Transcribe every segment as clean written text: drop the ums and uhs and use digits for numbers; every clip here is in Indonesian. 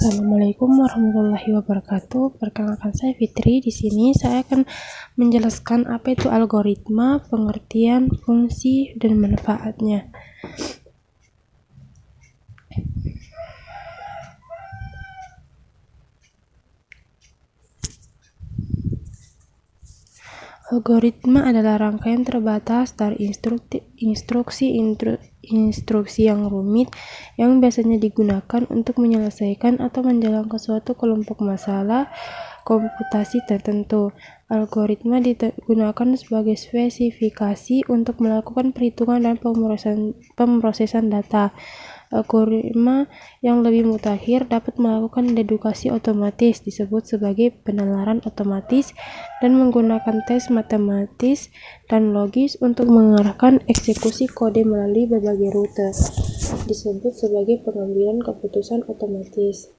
Assalamualaikum warahmatullahi wabarakatuh. Perkenalkan, saya Fitri. Di sini saya akan menjelaskan apa itu algoritma, pengertian, fungsi, dan manfaatnya. Algoritma adalah rangkaian terbatas dari instruksi yang rumit yang biasanya digunakan untuk menyelesaikan atau menjalankan suatu kelompok masalah komputasi tertentu. Algoritma digunakan sebagai spesifikasi untuk melakukan perhitungan dan pemrosesan data. Algoritma yang lebih mutakhir dapat melakukan dedukasi otomatis, disebut sebagai penalaran otomatis, dan menggunakan tes matematis dan logis untuk mengarahkan eksekusi kode melalui berbagai rute, disebut sebagai pengambilan keputusan otomatis.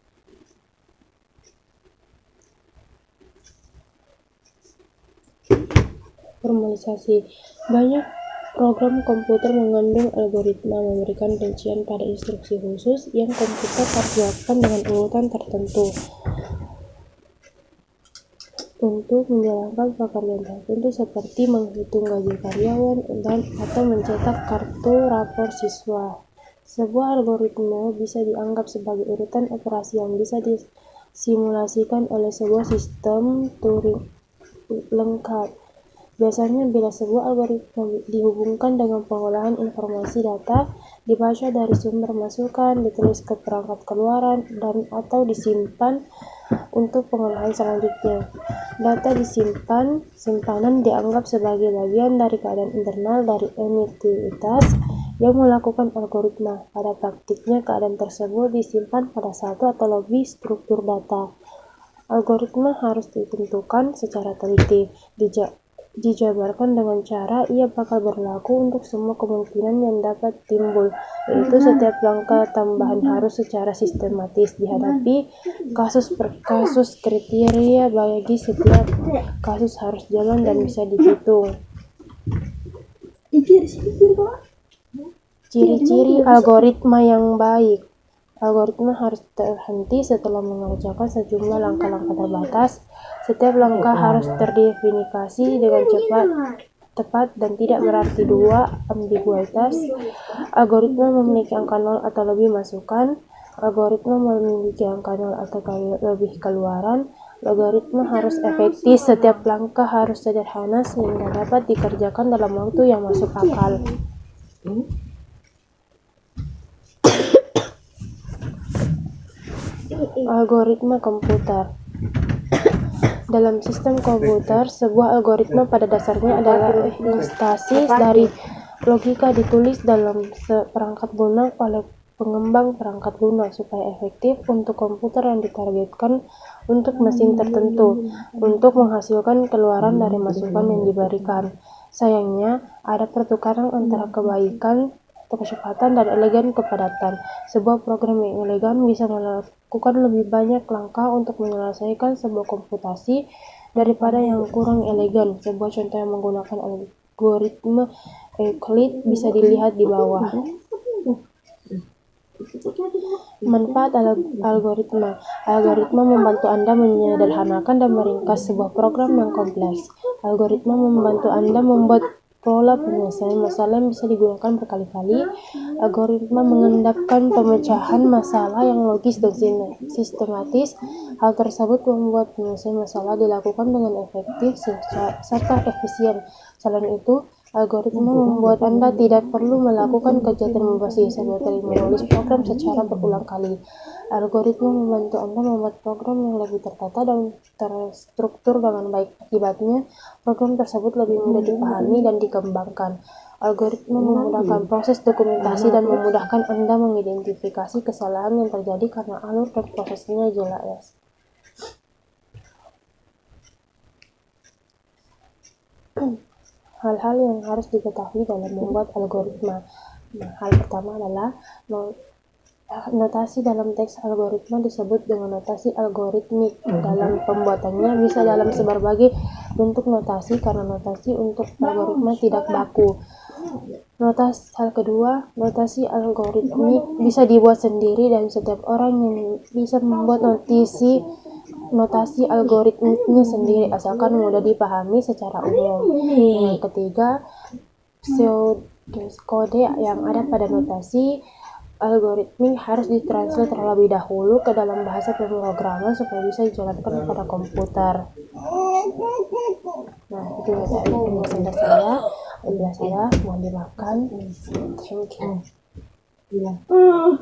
Formalisasi. Banyak program komputer mengandung algoritma, memberikan rincian pada instruksi khusus yang komputer harus lakukan dengan urutan tertentu untuk menjalankan pekerjaan tertentu seperti menghitung gaji karyawan atau mencetak kartu rapor siswa. Sebuah algoritma bisa dianggap sebagai urutan operasi yang bisa disimulasikan oleh sebuah sistem Turing lengkap. Biasanya bila sebuah algoritma dihubungkan dengan pengolahan informasi data, dibaca dari sumber masukan, ditulis ke perangkat keluaran, dan atau disimpan untuk pengolahan selanjutnya. Data simpanan dianggap sebagai bagian dari keadaan internal dari entitas yang melakukan algoritma. Pada praktiknya, keadaan tersebut disimpan pada satu atau lebih struktur data. Algoritma harus ditentukan secara teliti, dijabarkan dengan cara ia bakal berlaku untuk semua kemungkinan yang dapat timbul, yaitu setiap langkah tambahan harus secara sistematis dihadapi kasus per kasus. Kriteria bagi setiap kasus harus jalan dan bisa dihitung. Ciri-ciri algoritma yang baik. Algoritma harus terhenti setelah mengerjakan sejumlah langkah-langkah terbatas. Setiap langkah harus terdefinisi dengan tepat dan tidak berarti dua ambiguitas. Algoritma memiliki angka 0 atau lebih masukan. Algoritma memiliki angka 0 atau lebih keluaran. Algoritma harus efektif. Setiap langkah harus sederhana sehingga dapat dikerjakan dalam waktu yang masuk akal. Algoritma komputer. Dalam sistem komputer, sebuah algoritma pada dasarnya adalah instansi dari logika ditulis dalam perangkat lunak oleh pengembang perangkat lunak supaya efektif untuk komputer yang ditargetkan untuk mesin tertentu untuk menghasilkan keluaran dari masukan yang diberikan. Sayangnya, ada pertukaran antara kebaikan, kecepatan, dan elegan kepadatan. Sebuah program yang elegan bisa melakukan lebih banyak langkah untuk menyelesaikan sebuah komputasi daripada yang kurang elegan. Sebuah contoh yang menggunakan algoritma Euclid bisa dilihat di bawah. Manfaat algoritma. Algoritma membantu Anda menyederhanakan dan meringkas sebuah program yang kompleks. Algoritma membantu Anda membuat pola penyelesaian masalah yang bisa digunakan berkali-kali. Algoritma mengendapkan pemecahan masalah yang logis dan sistematis. Hal tersebut membuat penyelesaian masalah dilakukan dengan efektif serta efisien. Selain itu, algoritma membuat Anda tidak perlu melakukan kegiatan membasih seperti menulis program secara berulang kali. Algoritma membantu Anda membuat program yang lebih tertata dan terstruktur dengan baik. Akibatnya, program tersebut lebih mudah dipahami dan dikembangkan. Algoritma memudahkan proses dokumentasi dan memudahkan Anda mengidentifikasi kesalahan yang terjadi karena alur dan prosesnya jelas. Hal-hal yang harus diketahui dalam membuat algoritma. Hal pertama adalah notasi dalam teks algoritma disebut dengan notasi algoritmik. Dalam pembuatannya bisa dalam berbagai bentuk notasi karena notasi untuk algoritma tidak baku. Hal kedua, notasi algoritmik bisa dibuat sendiri dan setiap orang yang bisa membuat notasi algoritmiknya sendiri asalkan mudah dipahami secara umum. Yang ketiga, kode yang ada pada notasi algoritmik harus ditranslate terlebih dahulu ke dalam bahasa pemrograman supaya bisa dijalankan pada komputer. Nah, itu tadi penjelasan dari saya. Apabila salah, mohon dimaafkan. Thank you.